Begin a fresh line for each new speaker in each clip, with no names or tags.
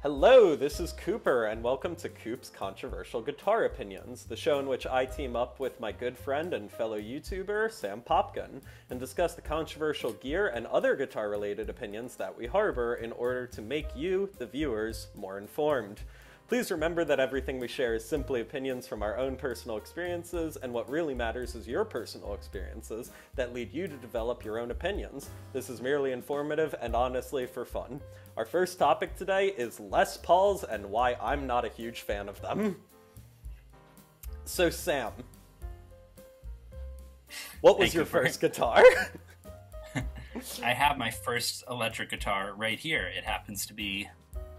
Hello, this is Cooper, and welcome to Coop's Controversial Guitar Opinions, the show in which I team up with my good friend and fellow YouTuber, Sam Popgun, and discuss the controversial gear and other guitar-related opinions that we harbor in order to make you, the viewers, more informed. Please remember that everything we share is simply opinions from our own personal experiences, and what really matters is your personal experiences that lead you to develop your own opinions. This is merely informative and honestly for fun. Our first topic today is Les Pauls and why I'm not a huge fan of them. So Sam, what was your first guitar?
I have my first electric guitar right here. It happens to be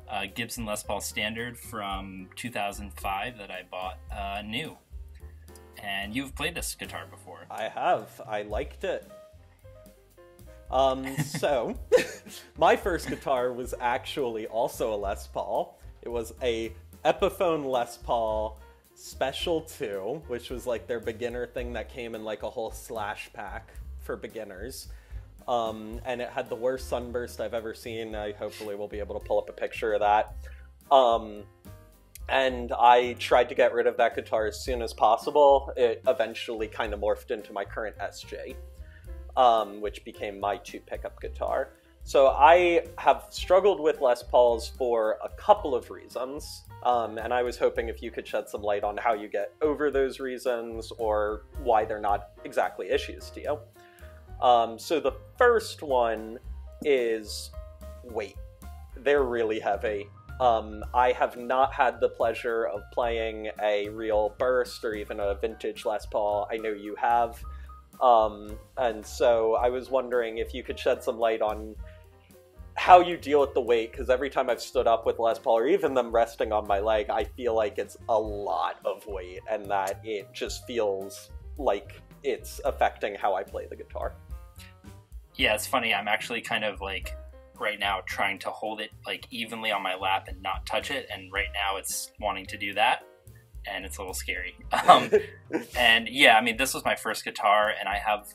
a Gibson Les Paul Standard from 2005 that I bought new. And you've played this guitar before.
I have. I liked it. So, my first guitar was actually also a Les Paul. It was a Epiphone Les Paul Special 2, which was like their beginner thing that came in like a whole slash pack for beginners. And it had the worst sunburst I've ever seen. I hopefully will be able to pull up a picture of that. And I tried to get rid of that guitar as soon as possible. It eventually kind of morphed into my current SJ, which became my 2 pickup guitar. So I have struggled with Les Pauls for a couple of reasons. And I was hoping if you could shed some light on how you get over those reasons or why they're not exactly issues to you. So the first one is weight. They're really heavy. I have not had the pleasure of playing a real burst or even a vintage Les Paul. I know you have. And so I was wondering if you could shed some light on how you deal with the weight, because every time I've stood up with Les Paul or even them resting on my leg, I feel like it's a lot of weight and that it just feels like it's affecting how I play the guitar.
Yeah, it's funny. I'm actually kind of like right now trying to hold it like evenly on my lap and not touch it. And right now it's wanting to do that. And it's a little scary. And yeah, I mean, this was my first guitar and I have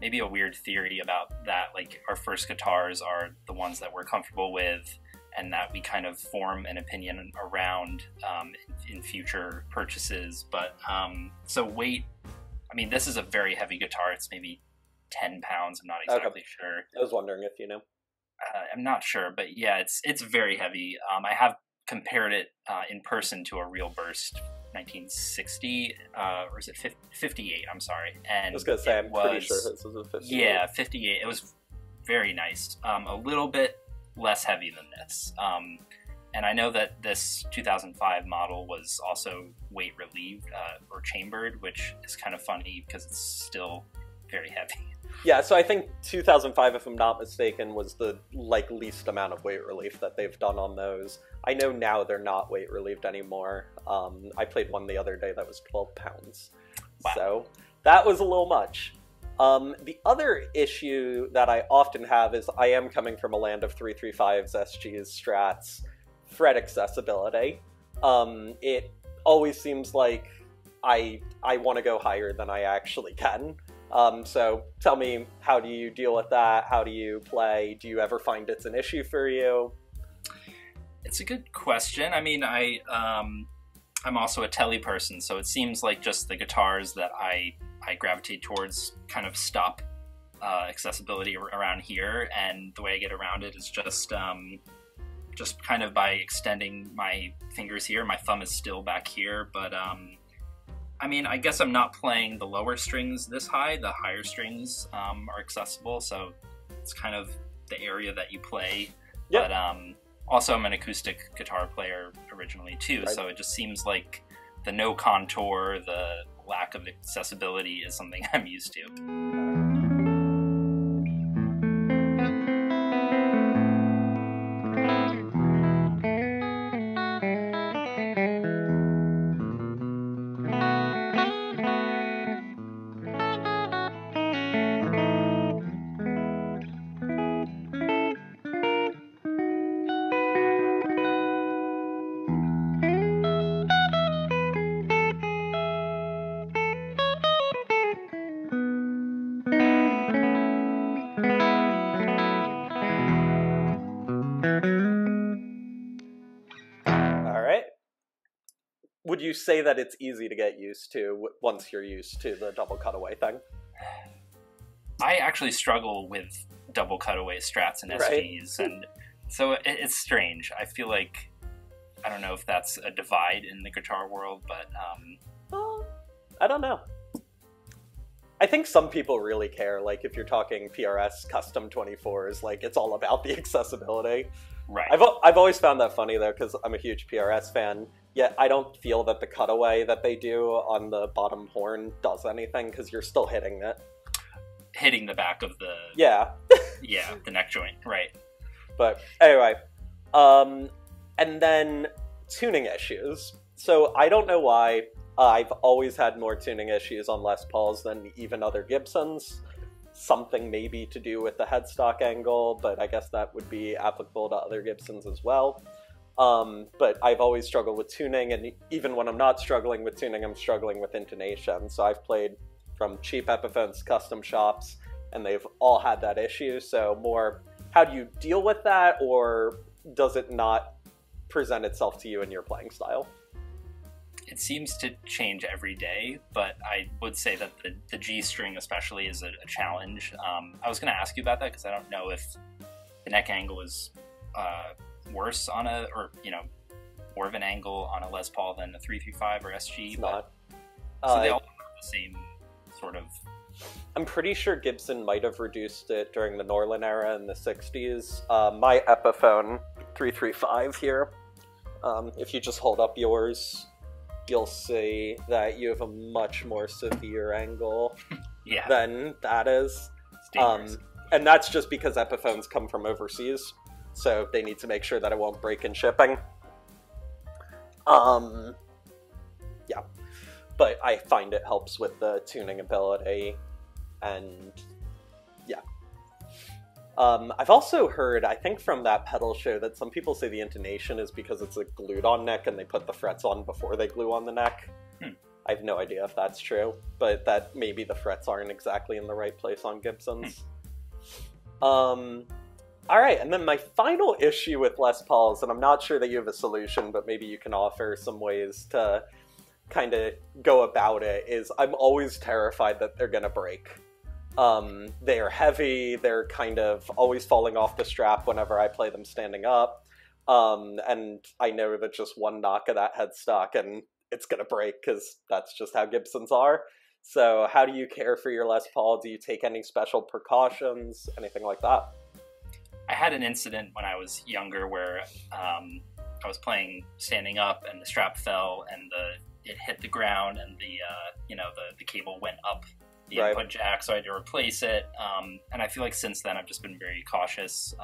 maybe a weird theory about that. Like our first guitars are the ones that we're comfortable with and that we kind of form an opinion around in future purchases. But so weight, I mean, this is a very heavy guitar. It's maybe 10 pounds. I'm not exactly sure.
I was wondering if you know.
I'm not sure, but yeah, it's very heavy. I have compared it in person to a real burst 1960, or is it 58? I'm sorry. And
I was going to say, I'm pretty sure this was a 58.
Yeah, 58. It was very nice. A little bit less heavy than this. And I know that this 2005 model was also weight relieved or chambered, which is kind of funny because it's still very heavy.
Yeah, so I think 2005, if I'm not mistaken, was the least amount of weight relief that they've done on those. I know now they're not weight relieved anymore. I played one the other day that was 12 pounds. Wow. So that was a little much. The other issue that I often have is I am coming from a land of 335s, SGs, Strats, fret accessibility. It always seems like I want to go higher than I actually can. So tell me, how do you deal with that? How do you play? Do you ever find it's an issue for you?
It's a good question. I mean, I'm also a telly person, so it seems like just the guitars that I gravitate towards kind of stop accessibility around here, and the way I get around it is just kind of by extending my fingers here. My thumb is still back here, but I mean, I guess I'm not playing the lower strings this high. The higher strings are accessible, so it's kind of the area that you play. Yep. But also, I'm an acoustic guitar player originally, too, right. So it just seems like the no contour, the lack of accessibility is something I'm used to.
would you say that it's easy to get used to once you're used to the double cutaway thing?
I actually struggle with double cutaway Strats and SGs, and so it's strange. I feel like, I don't know if that's a divide in the guitar world, but
I don't know. I think some people really care. Like, if you're talking PRS custom 24s, like, it's all about the accessibility.
Right.
I've always found that funny, though, because I'm a huge PRS fan, yet I don't feel that the cutaway that they do on the bottom horn does anything, because you're still hitting it.
Hitting the back of the...
Yeah.
Yeah, the neck joint, right.
But, anyway. And then, tuning issues. So, I don't know why... I've always had more tuning issues on Les Pauls than even other Gibsons. Something maybe to do with the headstock angle, but I guess that would be applicable to other Gibsons as well. But I've always struggled with tuning, and even when I'm not struggling with tuning, I'm struggling with intonation. So I've played from cheap Epiphones to custom shops, and they've all had that issue. So more, how do you deal with that, or does it not present itself to you in your playing style?
It seems to change every day, but I would say that the G string especially is a challenge. I was going to ask you about that because I don't know if the neck angle is worse on more of an angle on a Les Paul than a 335 or SG.
It's not.
So they all have the same sort of...
I'm pretty sure Gibson might have reduced it during the Norlin era in the 60s. My Epiphone 335 here, if you just hold up yours... you'll see that you have a much more severe angle than that is. And that's just because Epiphones come from overseas, so they need to make sure that it won't break in shipping. Yeah. But I find it helps with the tuning ability, and yeah. I've also heard, I think from that pedal show, that some people say the intonation is because it's a glued-on neck and they put the frets on before they glue on the neck. I have no idea if that's true, but that maybe the frets aren't exactly in the right place on Gibsons. Alright, and then my final issue with Les Pauls, and I'm not sure that you have a solution, but maybe you can offer some ways to kind of go about it, is I'm always terrified that they're gonna break. They are heavy, they're kind of always falling off the strap whenever I play them standing up, and I know that just one knock of that headstock and it's gonna break, because that's just how Gibsons are. So how do you care for your Les Paul? Do you take any special precautions, anything like that?
I had an incident when I was younger where I was playing standing up and the strap fell and it hit the ground and the cable went up the input jack, so I had to replace it. And I feel like since then I've just been very cautious.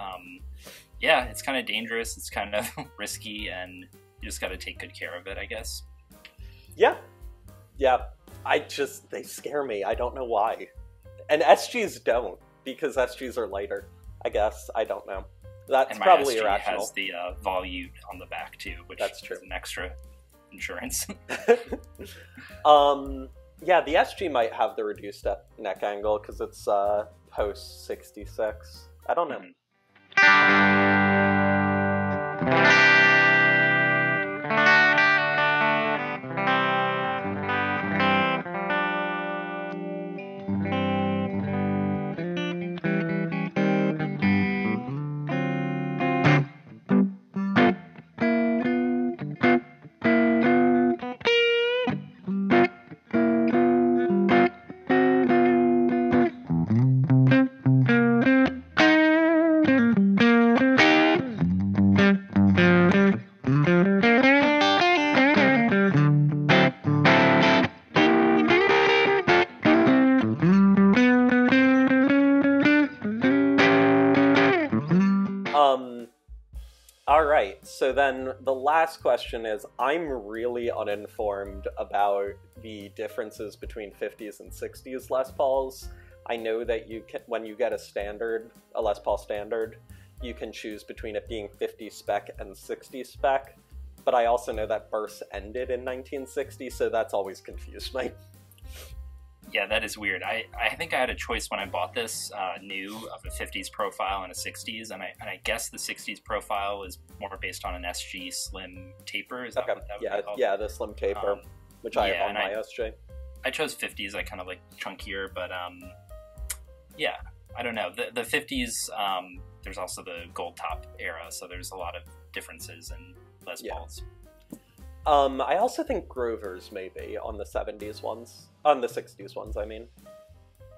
Yeah, it's kind of dangerous, it's kind of risky, and you just got to take good care of it, I guess. Yeah. They scare me. I don't know why. And SGs don't, because SGs are lighter, I guess. I don't know. That's probably irrational. And my SG has the volute on the back too, which is an extra insurance. Yeah, the SG might have the reduced neck angle because it's post 66. I don't know. Alright, so then the last question is, I'm really uninformed about the differences between 50s and 60s Les Pauls. I know that you can, when you get a Les Paul standard, you can choose between it being 50 spec and 60 spec, but I also know that bursts ended in 1960, so that's always confused me. Yeah, that is weird. I think I had a choice when I bought this new of a 50s profile and a 60s, and I guess the 60s profile is more based on an SG Slim taper. Is that what that would be called?
Yeah, the Slim taper, which I have on my SJ.
I chose 50s. I kind of like chunkier, but yeah, I don't know. The 50s, there's also the gold top era, so there's a lot of differences in Les Pauls.
I also think Grovers maybe on the 70s ones. On the 60s ones, I mean.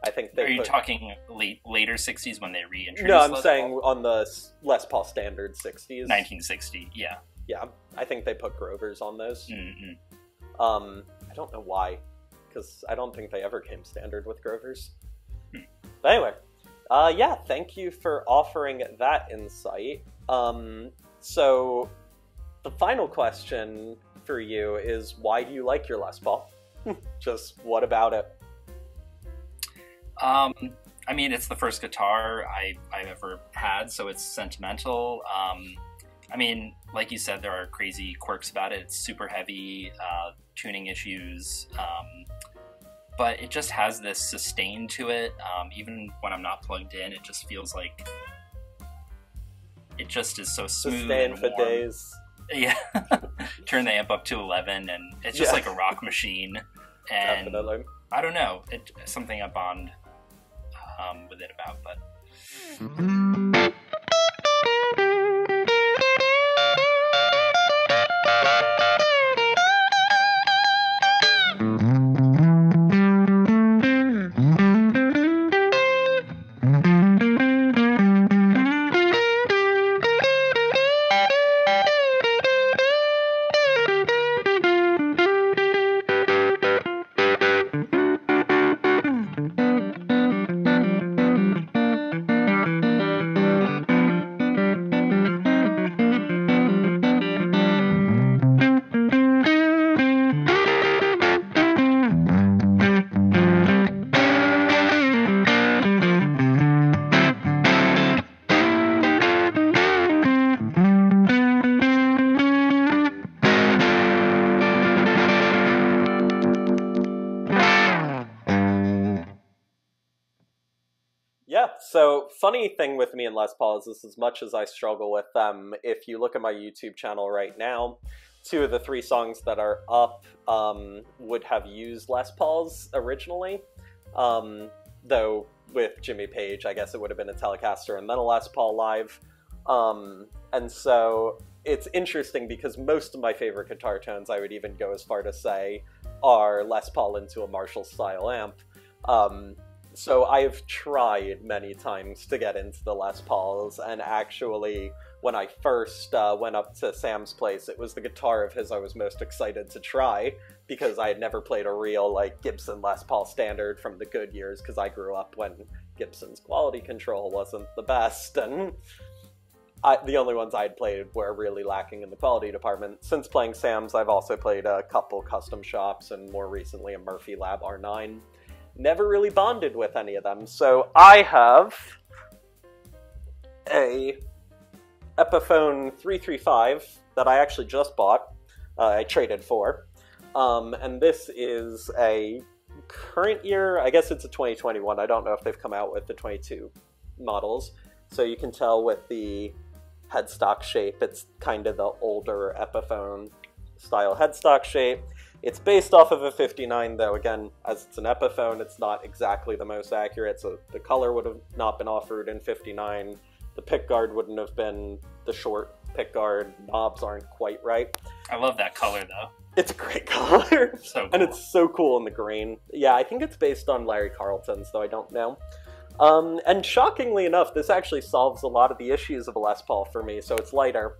I think they
Are you talking later 60s when they reintroduced
No, I'm
Les
saying
Paul?
on the Les Paul standard 60s.
1960, yeah.
Yeah, I think they put Grovers on those.
Mm-hmm.
I don't know why, because I don't think they ever came standard with Grovers. But anyway, yeah, thank you for offering that insight. So, the final question for you is, why do you like your Les Paul? Just, what about it?
I mean, it's the first guitar I've ever had, so it's sentimental. I mean, like you said, there are crazy quirks about it. It's super heavy, tuning issues, but it just has this sustain to it. Even when I'm not plugged in, it just feels like it just is so smooth
Sustain
and
for
warm.
days.
Yeah, turn the amp up to 11, and it's just like a rock machine. And
Definitely.
I don't know, something I bond with it about, but.
So, funny thing with me and Les Pauls is, as much as I struggle with them, if you look at my YouTube channel right now, 2 of the 3 songs that are up would have used Les Pauls originally. Though, with Jimmy Page, I guess it would have been a Telecaster and then a Les Paul live. And so, it's interesting because most of my favorite guitar tones, I would even go as far to say, are Les Paul into a Marshall-style amp. So I've tried many times to get into the Les Pauls, and actually, when I first went up to Sam's place, it was the guitar of his I was most excited to try, because I had never played a real, like, Gibson Les Paul standard from the good years, because I grew up when Gibson's quality control wasn't the best, and the only ones I'd played were really lacking in the quality department. Since playing Sam's, I've also played a couple custom shops, and more recently a Murphy Lab R9. Never really bonded with any of them, so I have a Epiphone 335 that I actually just bought. I traded for, and this is a current year. I guess it's a 2021. I don't know if they've come out with the 22 models, so you can tell with the headstock shape, it's kind of the older Epiphone style headstock shape. It's based off of a 59, though, again, as it's an Epiphone, it's not exactly the most accurate, so the color would have not been offered in 59, the pickguard wouldn't have been the short pickguard, knobs aren't quite right.
I love that color, though.
It's a great color,
So cool.
And it's so cool in the green. Yeah, I think it's based on Larry Carlton's, though I don't know. And shockingly enough, this actually solves a lot of the issues of a Les Paul for me, so it's lighter,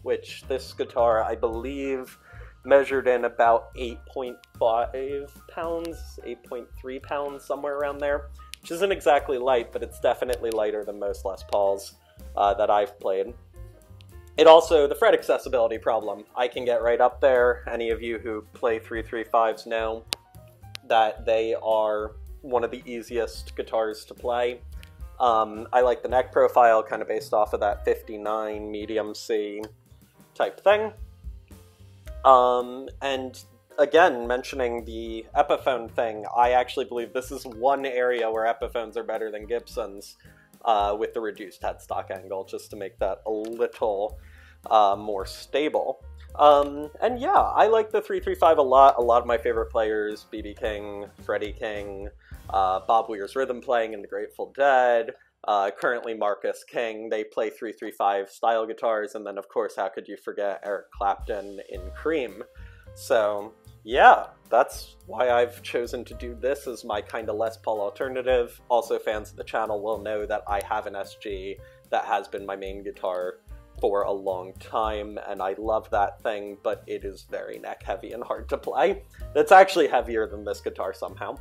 which this guitar, I believe, measured in about 8.5 pounds, 8.3 pounds, somewhere around there, which isn't exactly light, but it's definitely lighter than most Les Pauls that I've played. It also, the fret accessibility problem, I can get right up there. Any of you who play 335s know that they are one of the easiest guitars to play. I like the neck profile, kind of based off of that 59 medium C type thing. And again, mentioning the Epiphone thing, I actually believe this is one area where Epiphones are better than Gibsons, with the reduced headstock angle, just to make that a little more stable. And yeah, I like the 335 a lot. A lot of my favorite players, B.B. King, Freddie King, Bob Weir's rhythm playing in the Grateful Dead, currently Marcus King, they play 335 style guitars, and then of course, how could you forget Eric Clapton in Cream? So yeah, that's why I've chosen to do this as my kind of Les Paul alternative. Also, fans of the channel will know that I have an SG that has been my main guitar for a long time, and I love that thing, but it is very neck heavy and hard to play. It's actually heavier than this guitar somehow.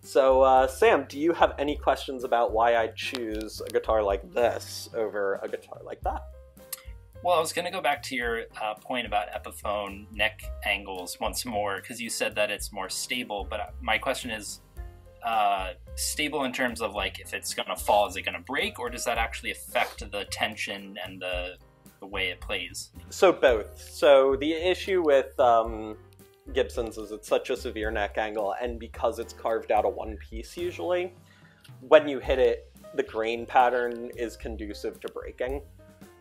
So, Sam, do you have any questions about why I choose a guitar like this over a guitar like that?
Well, I was going to go back to your point about Epiphone neck angles once more, because you said that it's more stable, but my question is, stable in terms of, like, if it's going to fall, is it going to break, or does that actually affect the tension and the way it plays?
So both. So the issue with Gibson's is it's such a severe neck angle, and because it's carved out of one piece usually, when you hit it, the grain pattern is conducive to breaking.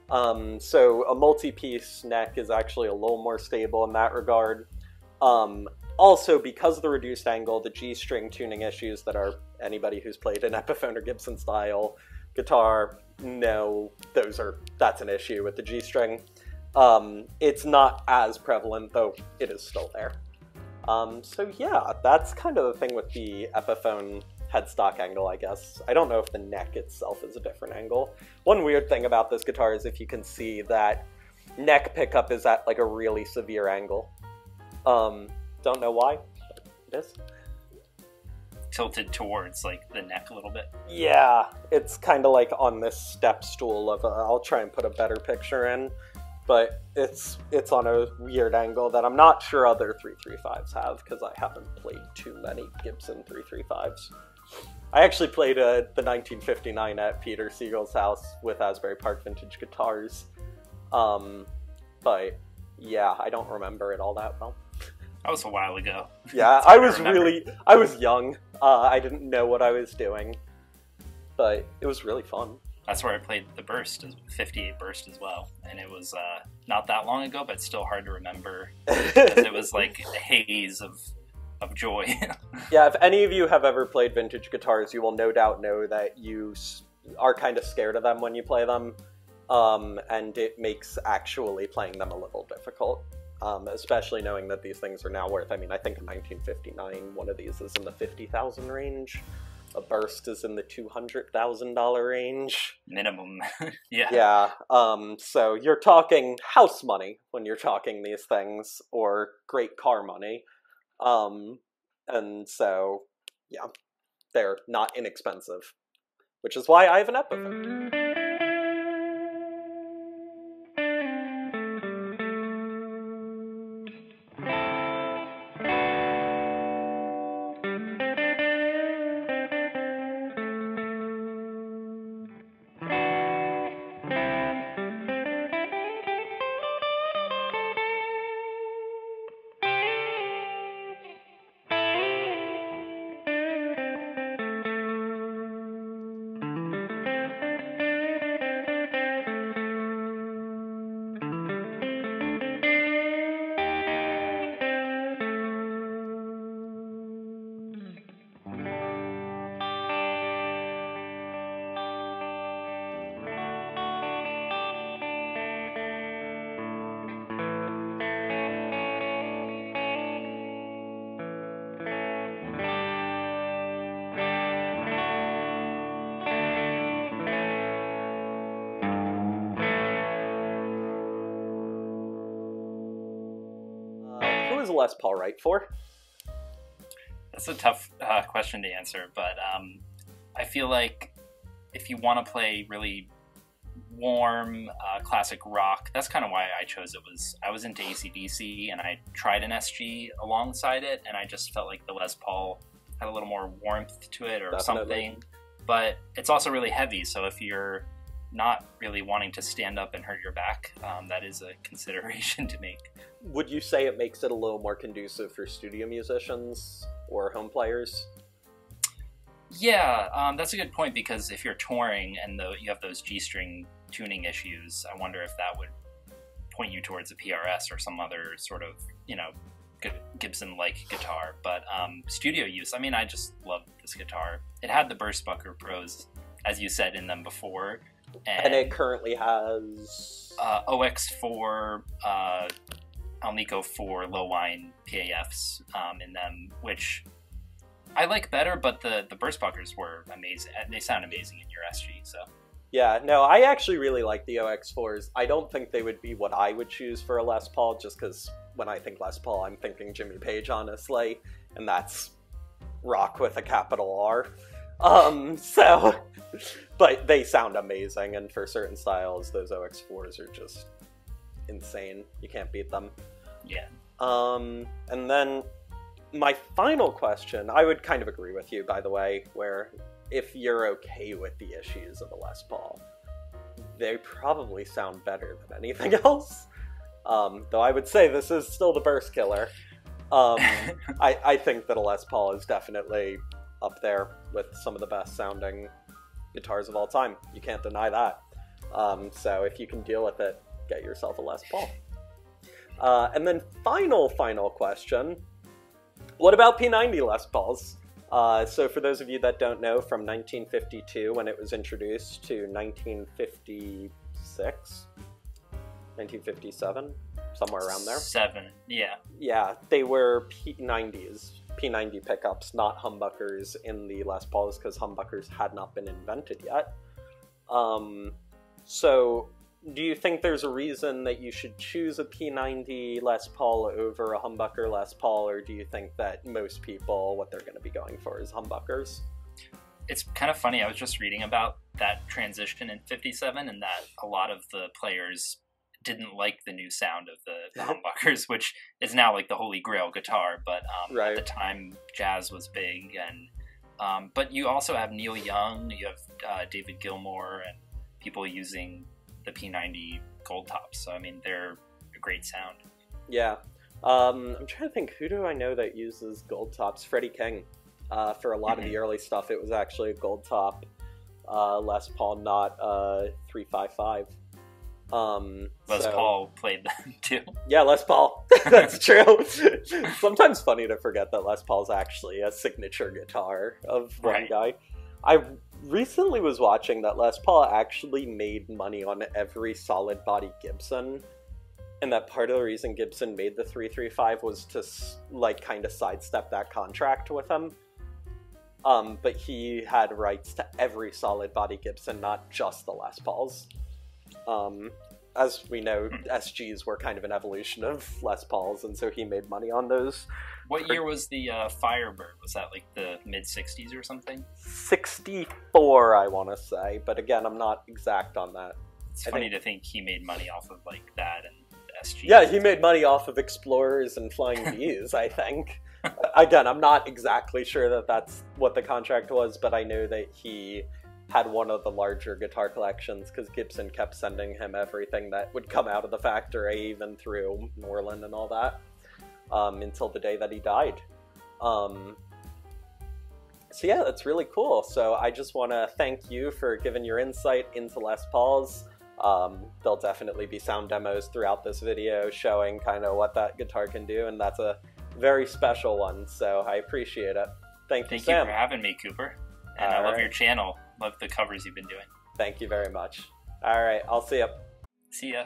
So a multi-piece neck is actually a little more stable in that regard. Also, because of the reduced angle, the G-string tuning issues that are anybody who's played an Epiphone or Gibson style guitar, no, that's an issue with the G-string. It's not as prevalent, though it is still there. So yeah, that's kind of the thing with the Epiphone headstock angle, I guess. I don't know if the neck itself is a different angle. One weird thing about this guitar is if you can see that neck pickup is at like a really severe angle. Don't know why, but it is.
Tilted towards like the neck a little bit.
Yeah, it's kind of like on this step stool of I'll try and put a better picture in, but it's on a weird angle that I'm not sure other 335s have, because I haven't played too many Gibson 335s. I actually played the 1959 at Peter Siegel's house with Asbury Park Vintage Guitars, but yeah, I don't remember it all that well.
That was a while ago.
Yeah, I was young. I didn't know what I was doing, but it was really fun.
That's where I played the Burst, 58 Burst as well, and it was not that long ago, but still hard to remember, because it was like a haze of joy.
Yeah, if any of you have ever played vintage guitars, you will no doubt know that you are kind of scared of them when you play them, and it makes actually playing them a little difficult. Especially knowing that these things are now worth, I mean, I think in 1959, one of these is in the $50,000 range. A Burst is in the $200,000 range.
Minimum. Yeah.
Yeah, so you're talking house money when you're talking these things, or great car money. And so, yeah, they're not inexpensive, which is why I have an Epiphone. Who is Les Paul right for?
That's a tough question to answer, but I feel like if you want to play really warm classic rock, that's kind of why I chose it. I was into AC/DC, and I tried an SG alongside it, and I just felt like the Les Paul had a little more warmth to it or
Definitely.
something. But it's also really heavy, so if you're not really wanting to stand up and hurt your back, that is a consideration to make.
Would you say it makes it a little more conducive for studio musicians or home players?
Yeah, that's a good point, because if you're touring and you have those G-string tuning issues, I wonder if that would point you towards a PRS or some other sort of, you know, Gibson-like guitar. But studio use, I mean, I just love this guitar. It had the Burstbucker Pros, as you said, in them before.
And it currently has...
OX4, Alnico 4 low-line PAFs in them, which I like better, but the Burstbuckers were amazing. They sound amazing in your SG, so...
Yeah, no, I actually really like the OX4s. I don't think they would be what I would choose for a Les Paul, just because when I think Les Paul, I'm thinking Jimmy Page, honestly, and that's rock with a capital R. But they sound amazing, and for certain styles, those OX4s are just insane. You can't beat them.
Yeah.
And then my final question, I would kind of agree with you, by the way, where if you're okay with the issues of a Les Paul, they probably sound better than anything else. Though I would say this is still the burst killer. I think that a Les Paul is definitely up there with some of the best sounding guitars of all time. You can't deny that. So if you can deal with it, get yourself a Les Paul. And then final question, what about P90 Les Pauls? So for those of you that don't know, from 1952 when it was introduced to 1956, 1957, somewhere around there.
7, yeah.
Yeah, they were P90s, P90 pickups, not humbuckers in the Les Pauls, because humbuckers had not been invented yet. So do you think there's a reason that you should choose a P90 Les Paul over a humbucker Les Paul, or do you think that most people, what they're going to be going for is humbuckers?
It's kind of funny, I was just reading about that transition in 57, and that a lot of the players didn't like the new sound of the humbuckers, which is now like the holy grail guitar, but
right.
At the time jazz was big, and but you also have Neil Young, you have David Gilmour, and people using the P90 gold tops, so I mean they're a great sound. Yeah.
I'm trying to think, who do I know that uses gold tops? Freddie King. For a lot of the early stuff, it was actually a gold top Les Paul, not 355.
Les Paul played them too.
Yeah, Les Paul. That's true. Sometimes funny to forget that Les Paul's actually a signature guitar of one guy. I recently was watching that Les Paul actually made money on every solid body Gibson, and that part of the reason Gibson made the 335 was to like kind of sidestep that contract with him. But he had rights to every solid body Gibson, not just the Les Pauls. As we know, SGs were kind of an evolution of Les Pauls, and so he made money on those.
What year was the Firebird? Was that like the mid-60s or something?
64, I want to say, but again, I'm not exact on that.
It's funny to think he made money off of like that and SG.
Yeah, he made money off of Explorers and Flying V's, I think. Again, I'm not exactly sure that that's what the contract was, but I know that he had one of the larger guitar collections because Gibson kept sending him everything that would come out of the factory, even through Moreland and all that, until the day that he died. So yeah, that's really cool. So I just want to thank you for giving your insight into Les Pauls. There'll definitely be sound demos throughout this video showing kind of what that guitar can do, and that's a very special one, so I appreciate it. Thank you, Sam.
Thank you for having me, Cooper. And I love your channel. Love the covers you've been doing.
Thank you very much. All right, I'll see ya.
See ya.